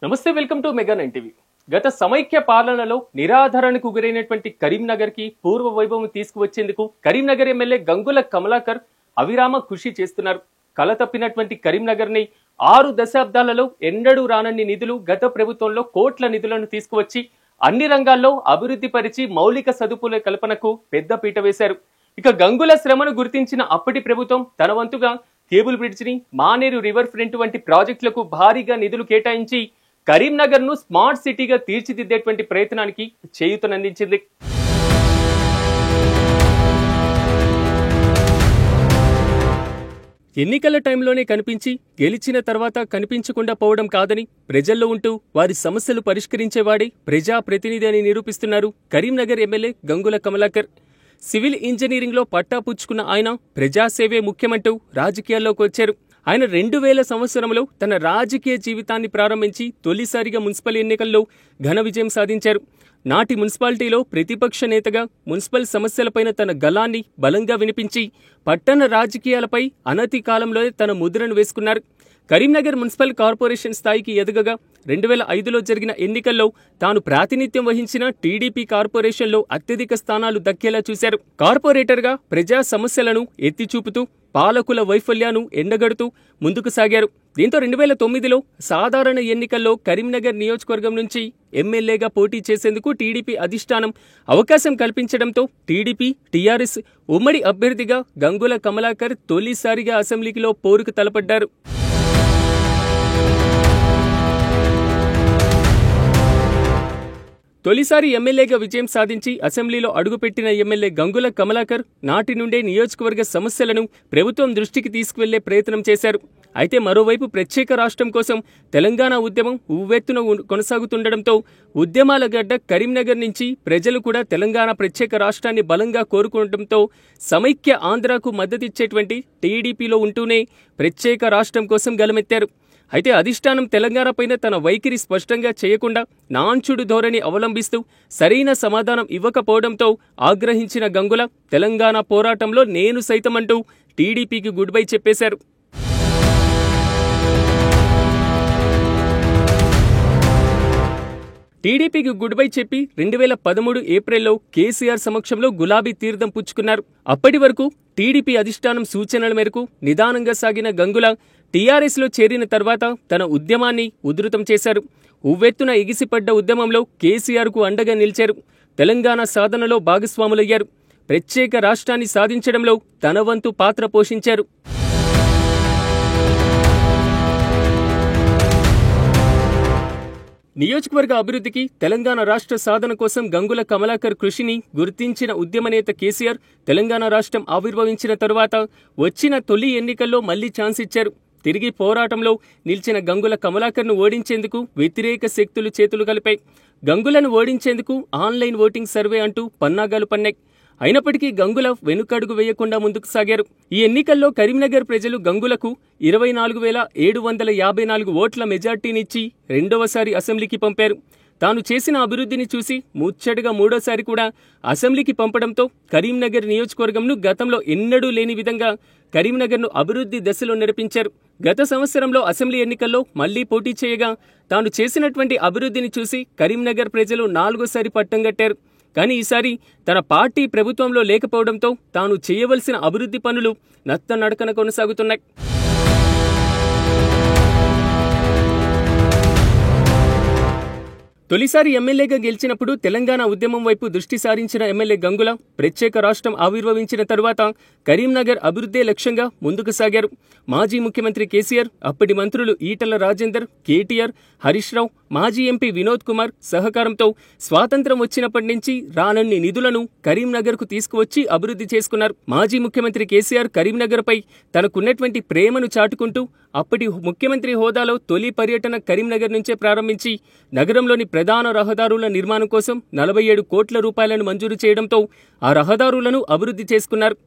నమస్తే, welcome to mega 9 TV. గత సమైక్య పాలనలో నిరాధరణకు గురైనటువంటి కరీంనగర్ కి పూర్వ వైభవం తీసుకువచ్చేందుకు కరీంనగర్ ఎమ్మెల్యే గంగుల కమలాకర్ అవిరామ కృషి చేస్తున్నారు. కల తప్పినటువంటి కరీంనగర్ ని 6 దశాబ్దాలలో ఎన్నడూ రానన్ని నిధులు గత ప్రభుత్వంలో కోట్ల నిధులను తీసుకువచ్చి అన్ని రంగాల్లో అభివృద్ధి పరిచి మౌలిక సదుపాయాల కల్పనకు పెద్ద పీట వేశారు. ఇక గంగుల శ్రమను గుర్తించిన అప్పటి ప్రభుత్వం తన వంతుగా కేబుల్ బ్రిడ్జ్ ని, మానేరు రివర్ ఫ్రంట్ వంటి ప్రాజెక్టులకు భారీగా నిధులు కేటాయించి కరీంనగర్ ను స్మార్ట్ సిటీగా తీర్చిదిద్దేటువంటి ప్రయత్నానికి చేయూతనందించింది. ఎన్నికల టైంలోనే కనిపించి గెలిచిన తర్వాత కనిపించకుండా పోవడం కాదని, ప్రజల్లో ఉంటూ వారి సమస్యలు పరిష్కరించేవాడే ప్రజాప్రతినిధి అని నిరూపిస్తున్నారు Karimnagar MLA Gangula Kamalakar. Civil engineering లో పట్టా పుచ్చుకున్న ఆయన ప్రజాసేవే ముఖ్యమంటూ రాజకీయాల్లోకి వచ్చారు. ఆయన 2000 సంవత్సరంలో తన రాజకీయ జీవితాన్ని ప్రారంభించి తొలిసారిగా మున్సిపల్ ఎన్నికల్లో ఘన విజయం సాధించారు. నాటి మున్సిపాలిటీలో ప్రతిపక్ష నేతగా మున్సిపల్ సమస్యలపైన తన గళాన్ని బలంగా వినిపించి పట్టణ రాజకీయాలపై అనతి కాలంలోనే తన ముద్రను వేసుకున్నారు. కరీంనగర్ మున్సిపల్ కార్పొరేషన్ స్థాయికి ఎదగగా 2005లో జరిగిన ఎన్నికల్లో తాను ప్రాతినిధ్యం వహించిన టీడీపీ కార్పొరేషన్లో అత్యధిక స్థానాలు దక్కేలా చూశారు. కార్పొరేటర్గా ప్రజా సమస్యలను ఎత్తిచూపుతూ పాలకుల వైఫల్యాన్ని ఎండగడుతూ ముందుకు సాగారు. దీంతో 2009లో సాధారణ ఎన్నికల్లో కరీంనగర్ నియోజకవర్గం నుంచి ఎమ్మెల్యేగా పోటీ చేసేందుకు టీడీపీ అధిష్టానం అవకాశం కల్పించడంతో టీడీపీ, టీఆర్ఎస్ ఉమ్మడి అభ్యర్థిగా గంగుల కమలాకర్ తొలిసారిగా అసెంబ్లీలో పోరుకు తలపడ్డారు. తొలిసారి ఎమ్మెల్యేగా విజయం సాధించి అసెంబ్లీలో అడుగుపెట్టిన ఎమ్మెల్యే గంగుల కమలాకర్ నాటి నుండే నియోజకవర్గ సమస్యలను ప్రభుత్వం దృష్టికి తీసుకువెళ్లే ప్రయత్నం చేశారు. అయితే మరోవైపు ప్రత్యేక రాష్ట్రం కోసం తెలంగాణ ఉద్యమం ఉవ్వెత్తున కొనసాగుతుండటంతో ఉద్యమాల గడ్డ కరీంనగర్ నుంచి ప్రజలు కూడా తెలంగాణ ప్రత్యేక రాష్ట్రాన్ని బలంగా కోరుకోవడంతో సమైక్య ఆంధ్రాకు మద్దతిచ్చేటువంటి టీడీపీలో ఉంటూనే ప్రత్యేక రాష్ట్రం కోసం గలమెత్తారు. అయితే అధిష్టానం తెలంగాణపైన తన వైఖరి స్పష్టంగా చేయకుండా నాంచుడు ధోరణి అవలంబిస్తూ సరైన సమాధానం ఇవ్వకపోవడంతో ఆగ్రహించిన గంగుల తెలంగాణ పోరాటంలో నేను సైతమంటూ టీడీపీకి గుడ్ బై చెప్పేశారు. టీడీపీకి గుడ్ బై చెప్పి 2013 ఏప్రిల్లో కేసీఆర్ సమక్షంలో గులాబీ తీర్థం పుచ్చుకున్నారు. అప్పటి వరకు టీడీపీ అధిష్టానం సూచనల మేరకు నిదానంగా సాగిన గంగుల టీఆర్ఎస్లో చేరిన తర్వాత తన ఉద్యమాన్ని ఉధృతం చేశారు. ఉవ్వెత్తున ఎగిసిపడ్డ ఉద్యమంలో కేసీఆర్కు అండగా నిలిచారు. తెలంగాణ సాధనలో భాగస్వాములయ్యారు. ప్రత్యేక రాష్ట్రాన్ని సాధించడంలో తన వంతు పాత్ర పోషించారు. నియోజకవర్గ అభివృద్ధికి, తెలంగాణ రాష్ట్ర సాధన కోసం గంగుల కమలాకర్ కృషిని గుర్తించిన ఉద్యమనేత కేసీఆర్ తెలంగాణ రాష్ట్రం ఆవిర్భవించిన తరువాత వచ్చిన తొలి ఎన్నికల్లో మళ్లీ ఛాన్స్ ఇచ్చారు. తిరిగి పోరాటంలో నిలిచిన గంగుల కమలాకర్ను ఓడించేందుకు వ్యతిరేక శక్తులు చేతులు కలిపాయి. గంగులను ఓడించేందుకు ఆన్లైన్ ఓటింగ్ సర్వే అంటూ పన్నాగాలు పన్నాయి. అయినప్పటికీ గంగుల వెనుకడుగు వేయకుండా ముందుకు సాగారు. ఈ ఎన్నికల్లో కరీంనగర్ ప్రజలు గంగులకు 24,754 ఓట్ల మెజార్టీనిచ్చి రెండవసారి అసెంబ్లీకి పంపారు. తాను చేసిన అభివృద్ధిని చూసి ముచ్చటగా మూడోసారి కూడా అసెంబ్లీకి పంపడంతో కరీంనగర్ నియోజకవర్గంను గతంలో ఎన్నడూ లేని విధంగా కరీంనగర్ను అభివృద్ధి దశలో నడిపించారు. గత సంవత్సరంలో అసెంబ్లీ ఎన్నికల్లో మళ్లీ పోటీ చేయగా తాను చేసినటువంటి అభివృద్ధిని చూసి కరీంనగర్ ప్రజలు 4వసారి పట్టం కట్టారు. కానీ ఈసారి తన పార్టీ ప్రభుత్వంలో లేకపోవడంతో తాను చేయవలసిన అభివృద్ధి పనులు నత్తనడకన కొనసాగుతున్నాయి. తొలిసారి ఎమ్మెల్యేగా గెలిచినప్పుడు తెలంగాణ ఉద్యమం వైపు దృష్టి సారించిన ఎమ్మెల్యే గంగుల ప్రత్యేక రాష్ట్రం ఆవిర్భవించిన తరువాత కరీంనగర్ అభివృద్ధే లక్ష్యంగా ముందుకు సాగారు. మాజీ ముఖ్యమంత్రి కేసీఆర్, అప్పటి మంత్రులు ఈటల రాజేందర్, కేటీఆర్, హరీష్ రావు, మాజీ ఎంపీ వినోద్ కుమార్ సహకారంతో స్వాతంత్ర్యం వచ్చినప్పటి నుంచి రానన్ని నిధులను కరీంనగర్కు తీసుకువచ్చి అభివృద్ధి చేసుకున్నారు. మాజీ ముఖ్యమంత్రి కేసీఆర్ కరీంనగర్పై తనకున్నటువంటి ప్రేమను చాటుకుంటూ అప్పటి ముఖ్యమంత్రి హోదాలో తొలి పర్యటన కరీంనగర్ నుంచే ప్రారంభించి నగరంలోని ప్రధాన రహదారుల నిర్మాణం కోసం 47 కోట్ల రూపాయలను మంజూరు చేయడంతో ఆ రహదారులను అభివృద్ధి చేసుకున్నారు.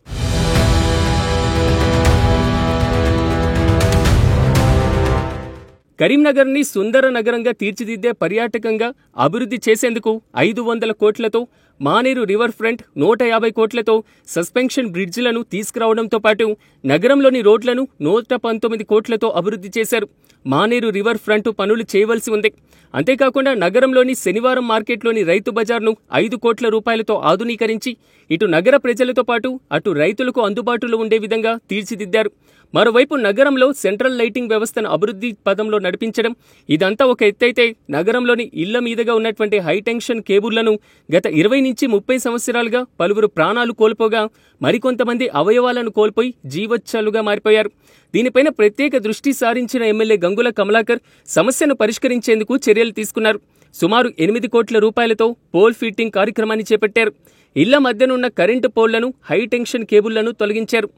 కరీంనగర్ని సుందర నగరంగా తీర్చిదిద్దే పర్యాటకంగా అభివృద్ధి చేసేందుకు 500 కోట్లతో మానేరు రివర్ ఫ్రంట్ 150 కోట్లతో సస్పెన్షన్ బ్రిడ్జిలను తీసుకురావడంతో పాటు నగరంలోని రోడ్లను 119 కోట్లతో అభివృద్ధి చేశారు. మానేరు రివర్ ఫ్రంట్ పనులు చేయవలసి ఉంది. అంతేకాకుండా నగరంలోని శనివారం మార్కెట్లోని రైతు బజార్ను 5 కోట్ల రూపాయలతో ఆధునీకరించి ఇటు నగర ప్రజలతో పాటు అటు రైతులకు అందుబాటులో ఉండే విధంగా తీర్చిదిద్దారు. మరోవైపు నగరంలో సెంట్రల్ లైటింగ్ వ్యవస్థను అభివృద్ధి పదంలో నడిపించడం, ఇదంతా ఒక ఎత్తైతే నగరంలోని ఇళ్ల మీదుగా ఉన్నటువంటి హైటెన్షన్ కేబుళ్లను గత 20 నుంచి 30 సంవత్సరాలుగా పలువురు ప్రాణాలు కోల్పోగా మరికొంతమంది అవయవాలను కోల్పోయి జీవోత్సలుగా మారిపోయారు. దీనిపైన ప్రత్యేక దృష్టి సారించిన ఎమ్మెల్యే గంగుల కమలాకర్ సమస్యను పరిష్కరించేందుకు చర్యలు తీసుకున్నారు. సుమారు 8 కోట్ల రూపాయలతో పోల్ ఫిట్టింగ్ కార్యక్రమాన్ని చేపట్టారు. ఇళ్ల మధ్యనున్న కరెంటు పోల్లను, హైటెన్షన్ కేబుళ్లను తొలగించారు.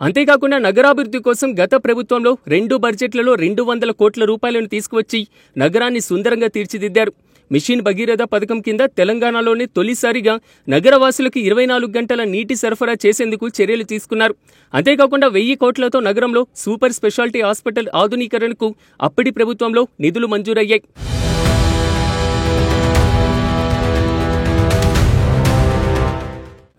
అంతేకాకుండా నగరాభివృద్ధి కోసం గత ప్రభుత్వంలో 2 బడ్జెట్లలో 200 కోట్ల రూపాయలను తీసుకువచ్చి నగరాన్ని సుందరంగా తీర్చిదిద్దారు. మిషన్ భగీరథ పథకం కింద తెలంగాణలోనే తొలిసారిగా నగరవాసులకు 24 గంటల నీటి సరఫరా చేసేందుకు చర్యలు తీసుకున్నారు. అంతేకాకుండా 1000 కోట్లతో నగరంలో సూపర్ స్పెషాలిటీ హాస్పిటల్ ఆధునీకరణకు అప్పటి ప్రభుత్వంలో నిధులు మంజూరయ్యాయి.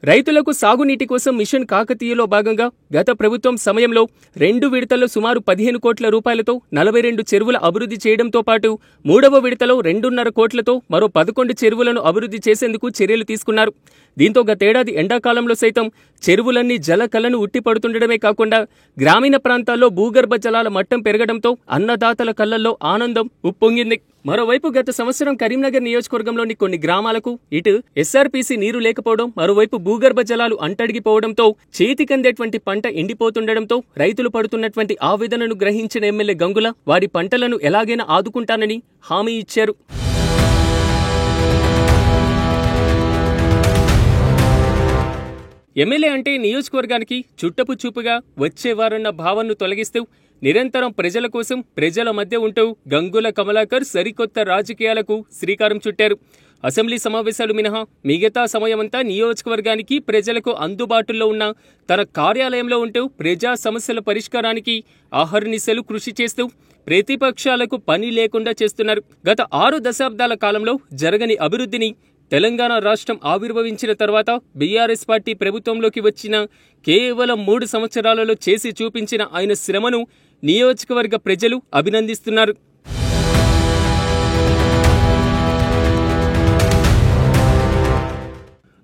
రైతులకు సాగునీటి కోసం మిషన్ కాకతీయలో భాగంగా గత ప్రభుత్వం సమయంలో 2 విడతల్లో సుమారు 15 కోట్ల రూపాయలతో 42 చెరువుల అభివృద్ధి చేయడంతో పాటు 3వ విడతలో 2.5 కోట్లతో మరో 11 చెరువులను అభివృద్ధి చేసేందుకు చర్యలు తీసుకున్నారు. దీంతో గతేడాది ఎండాకాలంలో సైతం చెరువులన్నీ జలకలను ఉట్టిపడుతుండడమే కాకుండా గ్రామీణ ప్రాంతాల్లో భూగర్భ జలాల మట్టం పెరగడంతో అన్నదాతల కళ్లల్లో ఆనందం ఉప్పొంగింది. మరోవైపు గత సంవత్సరం కరీంనగర్ నియోజకవర్గంలోని కొన్ని గ్రామాలకు ఇటు ఎస్ఆర్పీసీ నీరు లేకపోవడం, మరోవైపు భూగర్భ జలాలు అంటడిగిపోవడంతో చేతికందేటువంటి పంట ఎండిపోతుండటంతో రైతులు పడుతున్నటువంటి ఆవేదనను గ్రహించిన ఎమ్మెల్యే గంగుల వారి పంటలను ఎలాగైనా ఆదుకుంటానని హామీ ఇచ్చారు. ఎమ్మెల్యే అంటే నియోజకవర్గానికి చుట్టపు చూపుగా వచ్చేవారన్న భావనను తొలగిస్తూ నిరంతరం ప్రజల కోసం ప్రజల మధ్య ఉంటూ గంగుల కమలాకర్ సరికొత్త రాజకీయాలకు శ్రీకారం చుట్టారు. అసెంబ్లీ సమావేశాలు మినహా మిగతా సమయమంతా నియోజకవర్గానికి ప్రజలకు అందుబాటులో ఉన్న తన కార్యాలయంలో ఉంటూ ప్రజా సమస్యల పరిష్కారానికి అహర్నిశలు కృషి చేస్తూ ప్రతిపక్షాలకు పని లేకుండా చేస్తున్నారు. గత 6 దశాబ్దాల కాలంలో జరగని అభివృద్ధిని తెలంగాణ రాష్ట్రం ఆవిర్భవించిన తర్వాత బీఆర్ఎస్ పార్టీ ప్రభుత్వంలోకి వచ్చిన కేవలం 3 సంవత్సరాలలో చేసి చూపించిన ఆయన శ్రమను నియోజకవర్గ ప్రజలు అభినందిస్తున్నారు.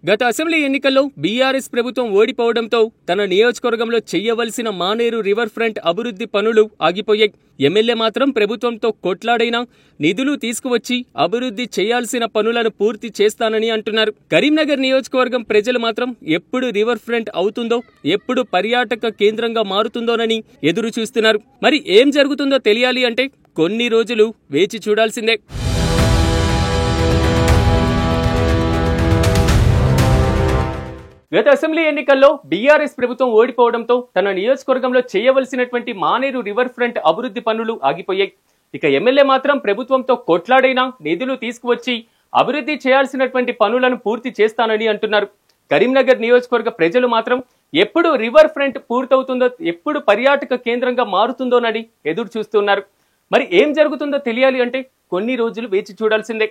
గత అసెంబ్లీ ఎన్నికల్లో బీఆర్ఎస్ ప్రభుత్వం ఓడిపోవడంతో తన నియోజకవర్గంలో చేయవలసిన మానేరు రివర్ ఫ్రంట్ అభివృద్ధి పనులు ఆగిపోయాయి. ఎమ్మెల్యే మాత్రం ప్రభుత్వంతో కొట్లాడైనా నిధులు తీసుకువచ్చి అభివృద్ధి చేయాల్సిన పనులను పూర్తి చేస్తానని అంటున్నారు. కరీంనగర్ నియోజకవర్గం ప్రజలు మాత్రం ఎప్పుడు రివర్ ఫ్రంట్ అవుతుందో, ఎప్పుడు పర్యాటక కేంద్రంగా మారుతుందోనని ఎదురు చూస్తున్నారు. మరి ఏం జరుగుతుందో తెలియాలి అంటే కొన్ని రోజులు వేచి చూడాల్సిందే. గత అసెంబ్లీ ఎన్నికల్లో బీఆర్ఎస్ ప్రభుత్వం ఓడిపోవడంతో తన నియోజకవర్గంలో చేయవలసినటువంటి మానేరు రివర్ ఫ్రంట్ అభివృద్ధి పనులు ఆగిపోయాయి. ఇక ఎమ్మెల్యే మాత్రం ప్రభుత్వంతో కొట్లాడైనా నిధులు తీసుకువచ్చి అభివృద్ధి చేయాల్సినటువంటి పనులను పూర్తి చేస్తానని అంటున్నారు. కరీంనగర్ నియోజకవర్గ ప్రజలు మాత్రం ఎప్పుడు రివర్ ఫ్రంట్ పూర్తవుతుందో, ఎప్పుడు పర్యాటక కేంద్రంగా మారుతుందోనని ఎదురు చూస్తున్నారు. మరి ఏం జరుగుతుందో తెలియాలి అంటే కొన్ని రోజులు వేచి చూడాల్సిందే.